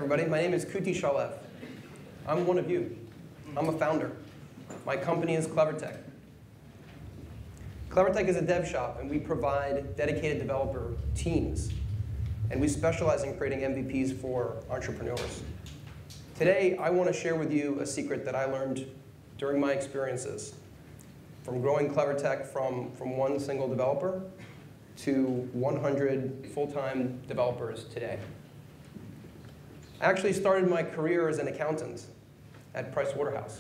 everybody. My name is Kuty. I'm one of you. I'm a founder. My company is Clevertech. Clevertech is a dev shop, and we provide dedicated developer teams. And we specialize in creating MVPs for entrepreneurs. Today, I want to share with you a secret that I learned during my experiences from growing Clevertech from one single developer to 100 full-time developers today. I actually started my career as an accountant at Pricewaterhouse.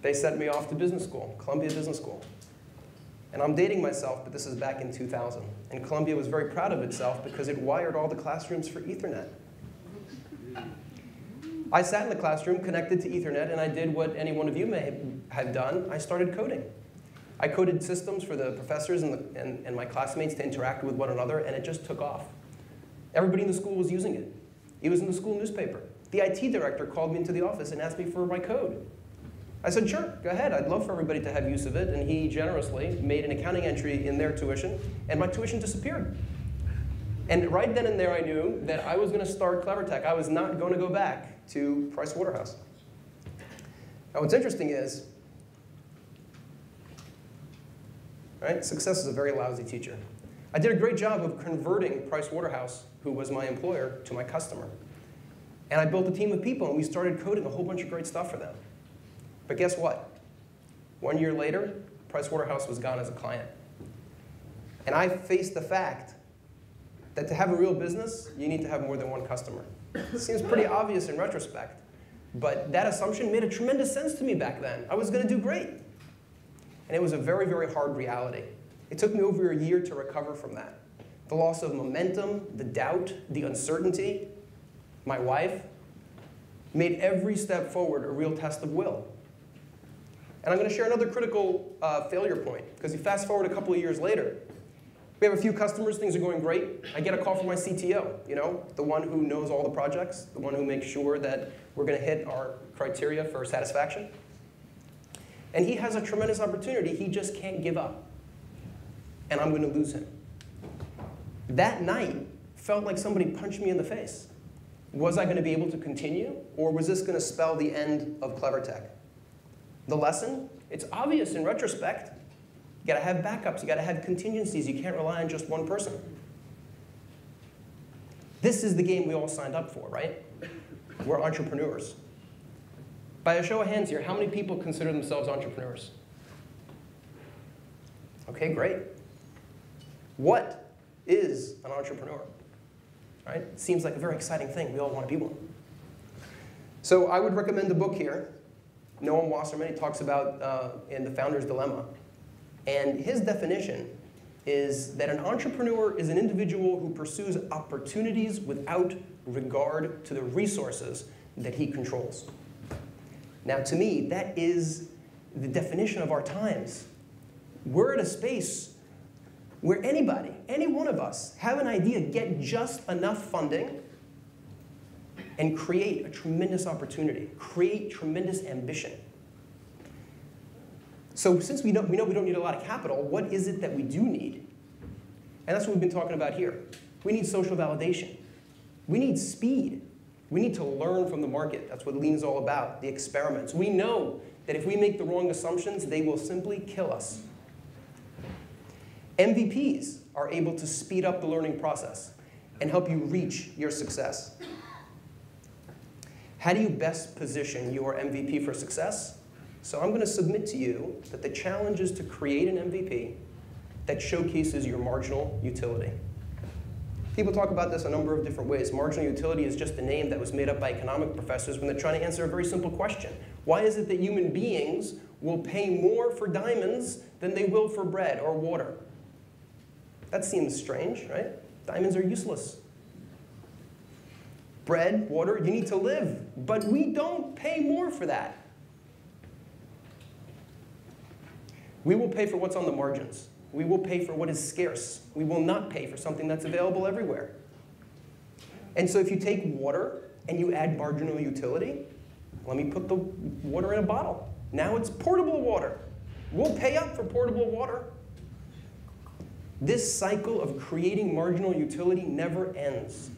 They sent me off to business school, Columbia Business School. And I'm dating myself, but this is back in 2000. And Columbia was very proud of itself because it wired all the classrooms for Ethernet. I sat in the classroom connected to Ethernet, and I did what any one of you may have done. I started coding. I coded systems for the professors and my classmates to interact with one another, and it just took off. Everybody in the school was using it. It was in the school newspaper. The IT director called me into the office and asked me for my code. I said, sure, go ahead. I'd love for everybody to have use of it. And he generously made an accounting entry in their tuition, and my tuition disappeared. And right then and there, I knew that I was going to start Clevertech. I was not going to go back to Pricewaterhouse. Now, what's interesting is, right, success is a very lousy teacher. I did a great job of converting Pricewaterhouse, who was my employer, to my customer. And I built a team of people, and we started coding a whole bunch of great stuff for them. But guess what? 1 year later, Pricewaterhouse was gone as a client. And I faced the fact that to have a real business, you need to have more than one customer. It seems pretty obvious in retrospect. But that assumption made a tremendous sense to me back then. I was going to do great. And it was a very, very hard reality. It took me over a year to recover from that. The loss of momentum, the doubt, the uncertainty, my wife, made every step forward a real test of will. And I'm going to share another critical failure point, because you fast forward a couple of years later. We have a few customers, things are going great. I get a call from my CTO, the one who knows all the projects, the one who makes sure that we're going to hit our criteria for satisfaction. And he has a tremendous opportunity he just can't give up. And I'm going to lose him. That night felt like somebody punched me in the face. Was I going to be able to continue, or was this going to spell the end of Clevertech? The lesson? It's obvious in retrospect. You got to have backups. You got to have contingencies. You can't rely on just one person. This is the game we all signed up for, right? We're entrepreneurs. By a show of hands here, how many people consider themselves entrepreneurs? OK, great. What is an entrepreneur? Right? It seems like a very exciting thing. We all want to be one. So I would recommend the book here. Noam Wasserman, he talks about in The Founder's Dilemma. And his definition is that an entrepreneur is an individual who pursues opportunities without regard to the resources that he controls. Now, to me, that is the definition of our times. We're at a space where anybody, any one of us, have an idea, get just enough funding, and create a tremendous opportunity, create tremendous ambition. So since we know we don't need a lot of capital, what is it that we do need? And that's what we've been talking about here. We need social validation. We need speed. We need to learn from the market. That's what Lean is all about, the experiments. We know that if we make the wrong assumptions, they will simply kill us. MVPs are able to speed up the learning process and help you reach your success. How do you best position your MVP for success? So I'm going to submit to you that the challenge is to create an MVP that showcases your marginal utility. People talk about this a number of different ways. Marginal utility is just a name that was made up by economic professors when they're trying to answer a very simple question. Why is it that human beings will pay more for diamonds than they will for bread or water? That seems strange, right? Diamonds are useless. Bread, water, you need to live. But we don't pay more for that. We will pay for what's on the margins. We will pay for what is scarce. We will not pay for something that's available everywhere. And so if you take water and you add marginal utility, let me put the water in a bottle. Now it's portable water. We'll pay up for portable water. This cycle of creating marginal utility never ends.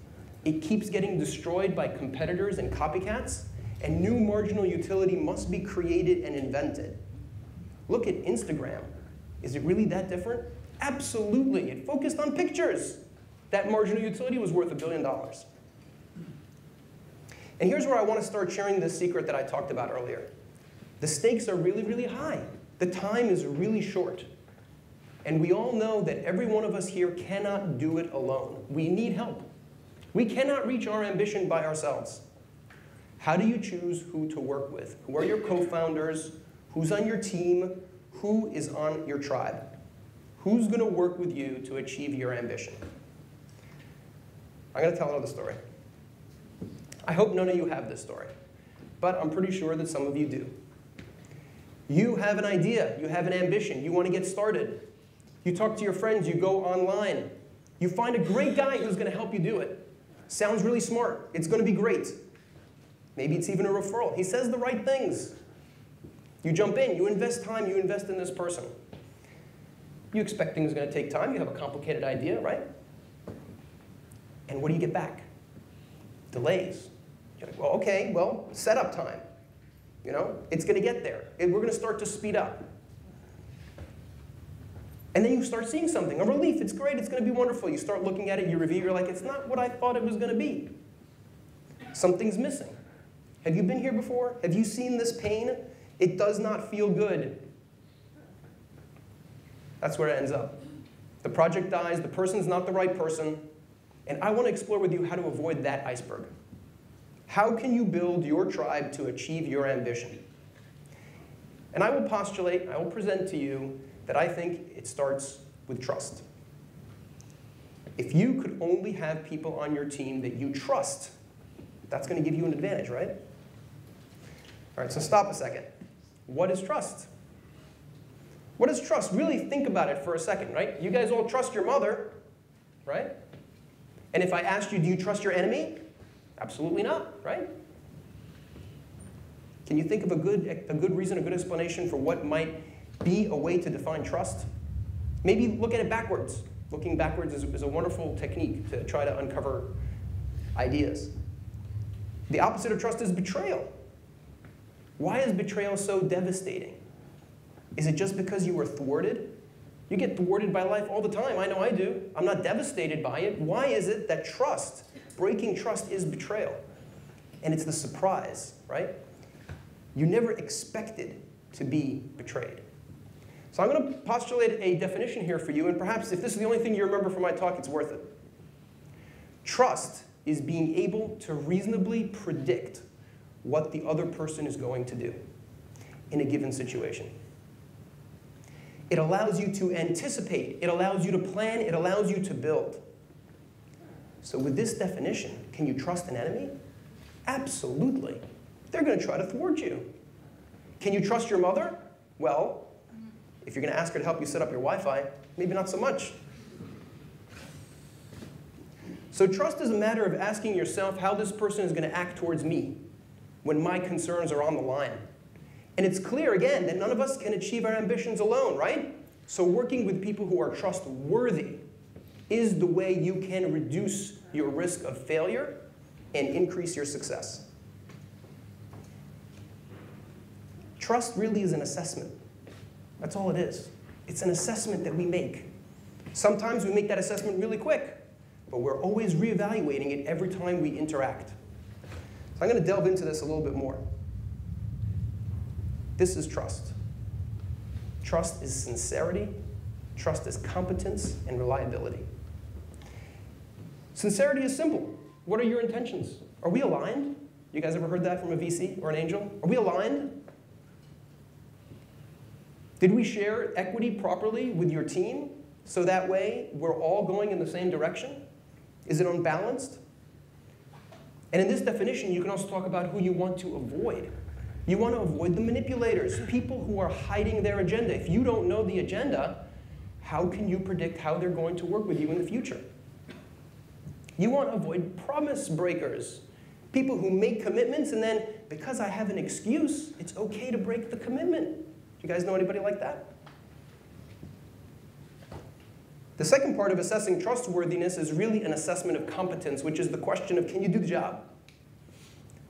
It keeps getting destroyed by competitors and copycats, and new marginal utility must be created and invented. Look at Instagram. Is it really that different? Absolutely. It focused on pictures. That marginal utility was worth $1 billion. And here's where I want to start sharing this secret that I talked about earlier. The stakes are really, really high. The time is really short. And we all know that every one of us here cannot do it alone. We need help. We cannot reach our ambition by ourselves. How do you choose who to work with? Who are your co-founders? Who's on your team? Who is on your tribe? Who's going to work with you to achieve your ambition? I'm going to tell another story. I hope none of you have this story, but I'm pretty sure that some of you do. You have an idea, you have an ambition, you want to get started. You talk to your friends, you go online. You find a great guy who's going to help you do it. Sounds really smart, it's going to be great. Maybe it's even a referral. He says the right things. You jump in, you invest time, you invest in this person. You expect things are going to take time, you have a complicated idea, right? And what do you get back? Delays. You're like, well, okay, well, setup time. You know, it's going to get there. We're going to start to speed up. And then you start seeing something, a relief. It's great. It's going to be wonderful. You start looking at it, you review, you're like, it's not what I thought it was going to be. Something's missing. Have you been here before? Have you seen this pain? It does not feel good. That's where it ends up. The project dies, the person's not the right person, and I want to explore with you how to avoid that iceberg. How can you build your tribe to achieve your ambition? And I will postulate, I will present to you that I think it starts with trust. If you could only have people on your team that you trust, that's going to give you an advantage, right? All right, so stop a second. What is trust? What is trust? Really think about it for a second, right? You guys all trust your mother, right? And if I asked you, do you trust your enemy? Absolutely not, right? Can you think of a good reason, a good explanation for what might be a way to define trust? Maybe look at it backwards. Looking backwards is a wonderful technique to try to uncover ideas. The opposite of trust is betrayal. Why is betrayal so devastating? Is it just because you were thwarted? You get thwarted by life all the time. I know I do. I'm not devastated by it. Why is it that trust, breaking trust, is betrayal? And it's the surprise, right? You never expected to be betrayed. So I'm going to postulate a definition here for you, and perhaps if this is the only thing you remember from my talk, it's worth it. Trust is being able to reasonably predict what the other person is going to do in a given situation. It allows you to anticipate. It allows you to plan. It allows you to build. So with this definition, can you trust an enemy? Absolutely. They're going to try to thwart you. Can you trust your mother? Well, if you're going to ask her to help you set up your Wi-Fi, maybe not so much. So trust is a matter of asking yourself how this person is going to act towards me when my concerns are on the line. And it's clear, again, that none of us can achieve our ambitions alone, right? So working with people who are trustworthy is the way you can reduce your risk of failure and increase your success. Trust really is an assessment. That's all it is. It's an assessment that we make. Sometimes we make that assessment really quick, but we're always reevaluating it every time we interact. So I'm going to delve into this a little bit more. This is trust. Trust is sincerity. Trust is competence and reliability. Sincerity is simple. What are your intentions? Are we aligned? You guys ever heard that from a VC or an angel? Are we aligned? Did we share equity properly with your team so that way we're all going in the same direction? Is it unbalanced? And in this definition, you can also talk about who you want to avoid. You want to avoid the manipulators, people who are hiding their agenda. If you don't know the agenda, how can you predict how they're going to work with you in the future? You want to avoid promise breakers, people who make commitments and then, because I have an excuse, it's okay to break the commitment. Do you guys know anybody like that? The second part of assessing trustworthiness is really an assessment of competence, which is the question of, can you do the job?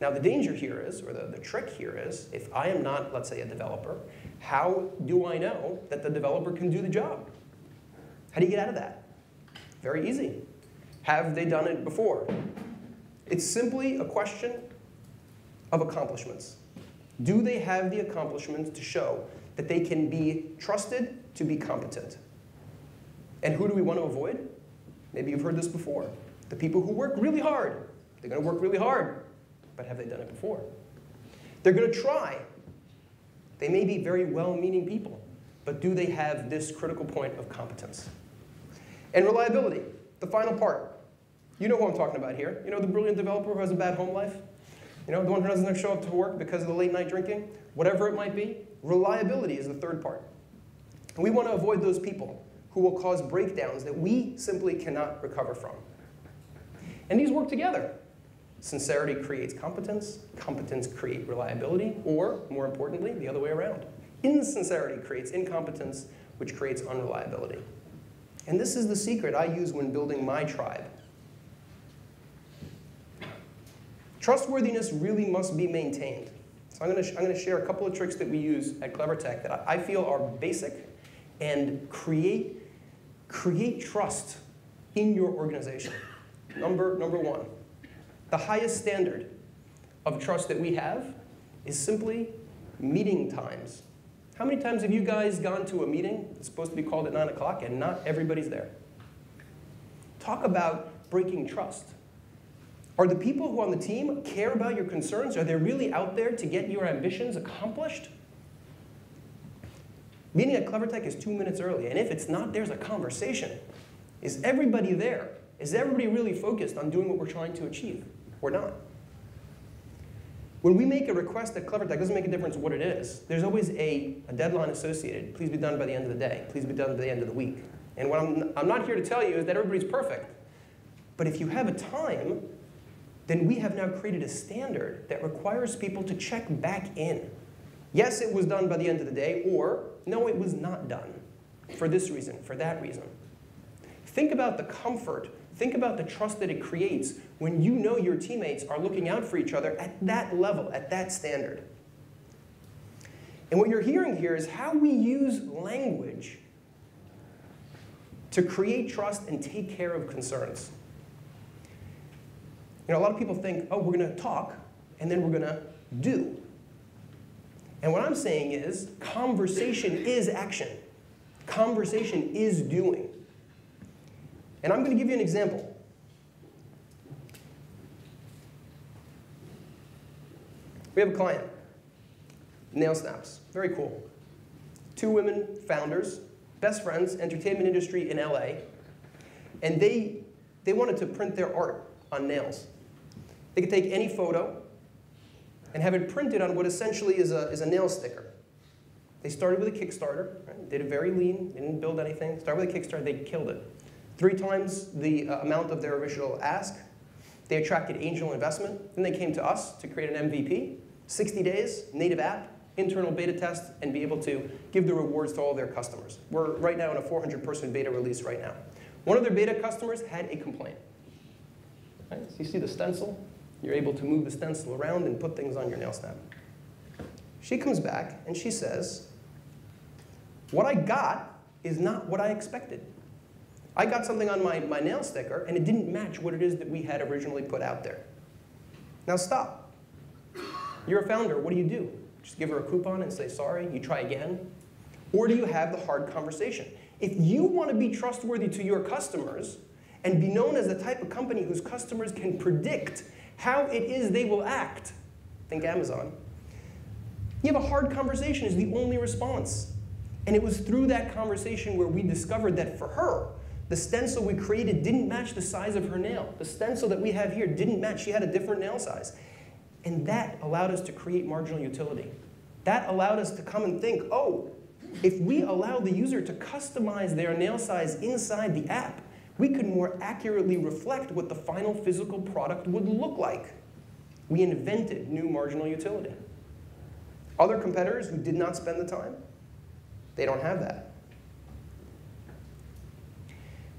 Now, the danger here is, or the trick here is, if I am not, let's say, a developer, how do I know that the developer can do the job? How do you get out of that? Very easy. Have they done it before? It's simply a question of accomplishments. Do they have the accomplishments to show that they can be trusted to be competent? And who do we want to avoid? Maybe you've heard this before. The people who work really hard. They're going to work really hard. But have they done it before? They're going to try. They may be very well-meaning people. But do they have this critical point of competence? And reliability, the final part. You know who I'm talking about here. You know the brilliant developer who has a bad home life? You know, the one who doesn't show up to work because of the late night drinking? Whatever it might be, reliability is the third part. And we want to avoid those people who will cause breakdowns that we simply cannot recover from. And these work together. Sincerity creates competence, competence creates reliability, or, more importantly, the other way around. Insincerity creates incompetence, which creates unreliability. And this is the secret I use when building my tribe. Trustworthiness really must be maintained. So I'm going to share a couple of tricks that we use at Clevertech that I feel are basic and create trust in your organization. Number one, the highest standard of trust that we have is simply meeting times. How many times have you guys gone to a meeting that's supposed to be called at 9 o'clock and not everybody's there? Talk about breaking trust. Are the people who on the team care about your concerns? Are they really out there to get your ambitions accomplished? Meeting at Clevertech is 2 minutes early, and if it's not, there's a conversation. Is everybody there? Is everybody really focused on doing what we're trying to achieve, or not? When we make a request at Clevertech, it doesn't make a difference what it is. There's always a deadline associated. Please be done by the end of the day. Please be done by the end of the week. And what I'm not here to tell you is that everybody's perfect. But if you have a time, then we have now created a standard that requires people to check back in. Yes, it was done by the end of the day, or no, it was not done for this reason, for that reason. Think about the comfort, think about the trust that it creates when you know your teammates are looking out for each other at that level, at that standard. And what you're hearing here is how we use language to create trust and take care of concerns. You know, a lot of people think, oh, we're going to talk, and then we're going to do. And what I'm saying is, conversation is action. Conversation is doing. And I'm going to give you an example. We have a client, Nail Snaps. Very cool. 2 women founders, best friends, entertainment industry in LA. And they wanted to print their art on nails. They could take any photo and have it printed on what essentially is a nail sticker. They started with a Kickstarter, right? Did it very lean, didn't build anything. Started with a Kickstarter, they killed it. 3 times the amount of their original ask. They attracted angel investment. Then they came to us to create an MVP. 60 days, native app, internal beta test, and be able to give the rewards to all their customers. We're right now in a 400-person beta release right now. One of their beta customers had a complaint. Right? So you see the stencil? You're able to move the stencil around and put things on your nail snap. She comes back and she says, what I got is not what I expected. I got something on my nail sticker and it didn't match what it is that we had originally put out there. Now stop. You're a founder, what do? Just give her a coupon and say sorry, you try again? Or do you have the hard conversation? If you want to be trustworthy to your customers and be known as the type of company whose customers can predict how it is they will act, think Amazon, you have a hard conversation is the only response. And it was through that conversation where we discovered that for her, the stencil we created didn't match the size of her nail. The stencil that we have here didn't match. She had a different nail size. And that allowed us to create marginal utility. That allowed us to come and think, oh, if we allow the user to customize their nail size inside the app, we could more accurately reflect what the final physical product would look like. We invented new marginal utility. Other competitors who did not spend the time, they don't have that.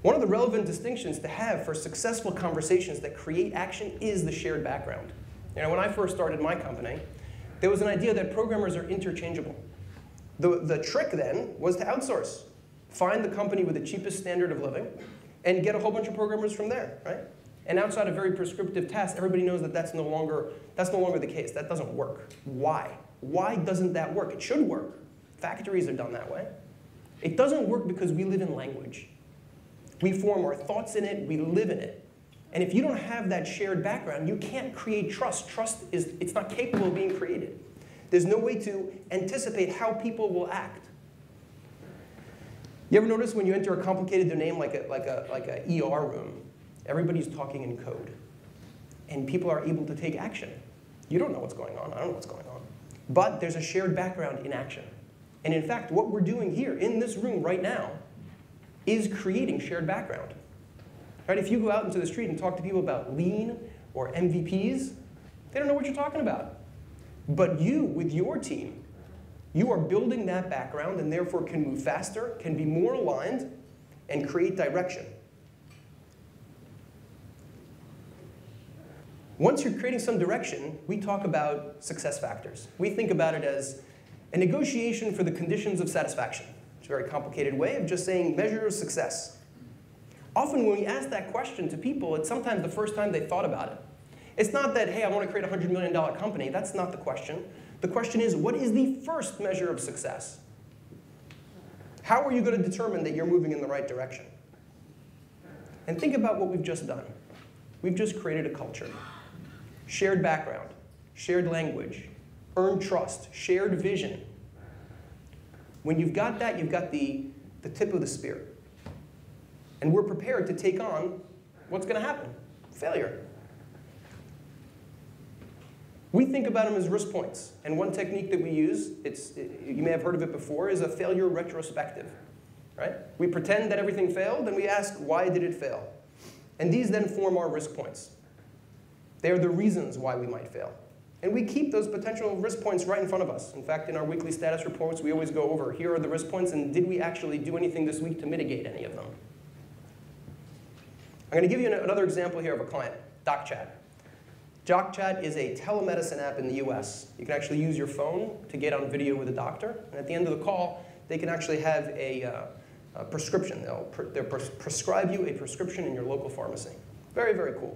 One of the relevant distinctions to have for successful conversations that create action is the shared background. You know, when I first started my company, there was an idea that programmers are interchangeable. The trick then was to outsource. Find the company with the cheapest standard of living and get a whole bunch of programmers from there, right? And outside of very prescriptive tasks, everybody knows that that's no longer the case. That doesn't work. Why? Why doesn't that work? It should work. Factories are done that way. It doesn't work because we live in language. We form our thoughts in it, we live in it. And if you don't have that shared background, you can't create trust. Trust it's not capable of being created. There's no way to anticipate how people will act. You ever notice when you enter a complicated domain like a ER room, everybody's talking in code, and people are able to take action. You don't know what's going on. I don't know what's going on. But there's a shared background in action. And in fact, what we're doing here in this room right now is creating shared background. Right? If you go out into the street and talk to people about lean or MVPs, they don't know what you're talking about. But you, with your team, you are building that background and therefore can move faster, can be more aligned, and create direction. Once you're creating some direction, we talk about success factors. We think about it as a negotiation for the conditions of satisfaction. It's a very complicated way of just saying measure of success. Often when we ask that question to people, it's sometimes the first time they thought about it. It's not that, hey, I want to create a $100 million company. That's not the question. The question is, what is the first measure of success? How are you going to determine that you're moving in the right direction? And think about what we've just done. We've just created a culture. Shared background, shared language, earned trust, shared vision. When you've got that, you've got the tip of the spear. And we're prepared to take on what's going to happen, failure. We think about them as risk points. And one technique that we use, you may have heard of it before, is a failure retrospective. Right? We pretend that everything failed, and we ask, why did it fail? And these then form our risk points. They are the reasons why we might fail. And we keep those potential risk points right in front of us. In fact, in our weekly status reports, we always go over, here are the risk points, and did we actually do anything this week to mitigate any of them? I'm going to give you another example here of a client, DocChat. DocChat is a telemedicine app in the US. You can actually use your phone to get on video with a doctor. And at the end of the call, they can actually have a prescription. They'll prescribe you a prescription in your local pharmacy. Very, very cool.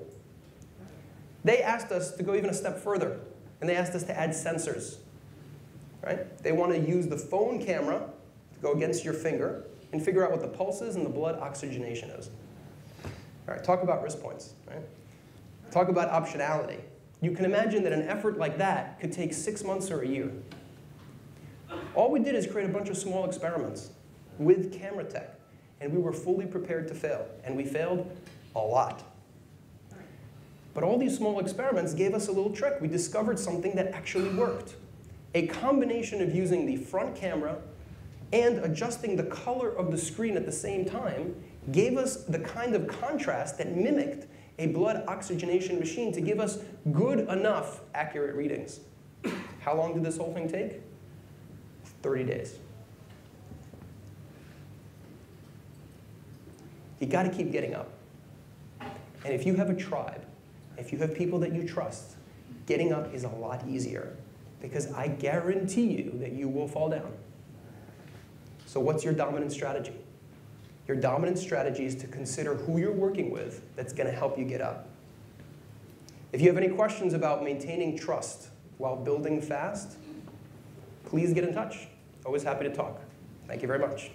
They asked us to go even a step further, and they asked us to add sensors. Right? They want to use the phone camera to go against your finger and figure out what the pulse is and the blood oxygenation is. All right, talk about risk points. Right? Talk about optionality. You can imagine that an effort like that could take 6 months or a year. All we did is create a bunch of small experiments with camera tech, and we were fully prepared to fail, and we failed a lot. But all these small experiments gave us a little trick. We discovered something that actually worked. A combination of using the front camera and adjusting the color of the screen at the same time gave us the kind of contrast that mimicked a blood oxygenation machine to give us good enough accurate readings. How long did this whole thing take? 30 days. You got to keep getting up. And if you have a tribe, if you have people that you trust, getting up is a lot easier, because I guarantee you that you will fall down. So what's your dominant strategy? Your dominant strategy is to consider who you're working with that's going to help you get up. If you have any questions about maintaining trust while building fast, please get in touch. Always happy to talk. Thank you very much.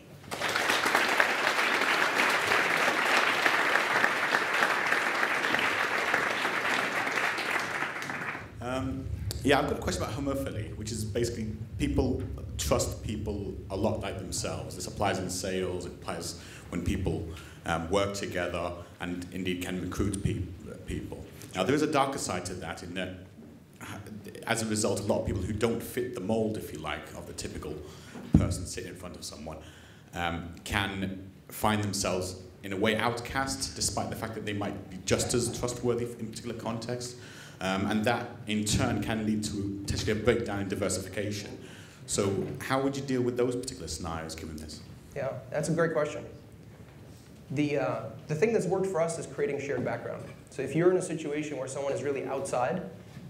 Yeah, I've got a question about homophily, which is basically people trust people a lot like themselves. This applies in sales, it applies when people work together and indeed can recruit people. Now, there is a darker side to that in that, as a result, a lot of people who don't fit the mold, if you like, of the typical person sitting in front of someone can find themselves, in a way, outcast, despite the fact that they might be just as trustworthy in particular contexts. And that, in turn, can lead to potentially a breakdown in diversification. So how would you deal with those particular scenarios, given this? Yeah, that's a great question. The thing that's worked for us is creating shared background. So if you're in a situation where someone is really outside,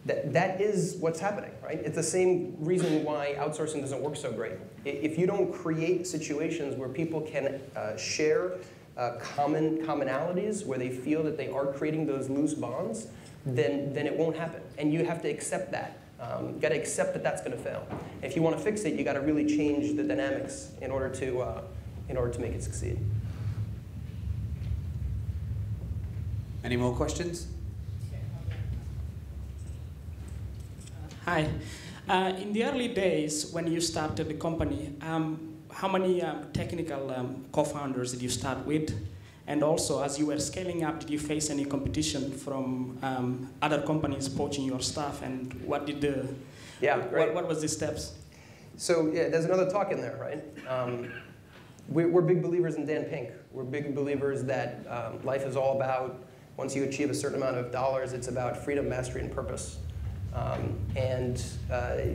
that is what's happening, right? It's the same reason why outsourcing doesn't work so great. If you don't create situations where people can share commonalities, where they feel that they are creating those loose bonds, then it won't happen. And you have to accept that. You got to accept that that's going to fail. And if you want to fix it, you got to really change the dynamics in order to make it succeed. Any more questions? Hi. In the early days, when you started the company, how many technical co-founders did you start with? And also, as you were scaling up, did you face any competition from other companies poaching your stuff? And what did what was the steps? So yeah, there's another talk in there, right? We're big believers in Dan Pink. We're big believers that life is all about, once you achieve a certain amount of dollars, it's about freedom, mastery, and purpose.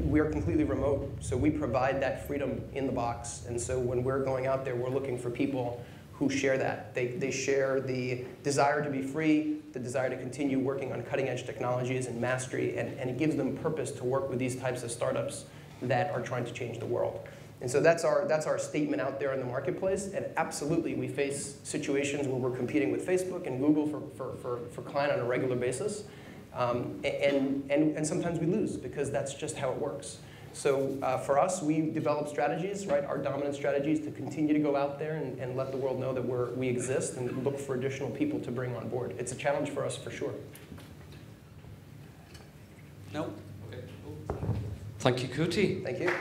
We are completely remote, so we provide that freedom in the box. And so when we're going out there, we're looking for people who share that. They share the desire to be free, the desire to continue working on cutting-edge technologies and mastery, and it gives them purpose to work with these types of startups that are trying to change the world. And so that's our statement out there in the marketplace. And absolutely, we face situations where we're competing with Facebook and Google for client on a regular basis. And sometimes we lose, because that's just how it works. So for us, we develop strategies, right? Our dominant strategy is to continue to go out there and let the world know that we exist, and look for additional people to bring on board. It's a challenge for us, for sure. No? Okay. Thank you, Kuty. Thank you.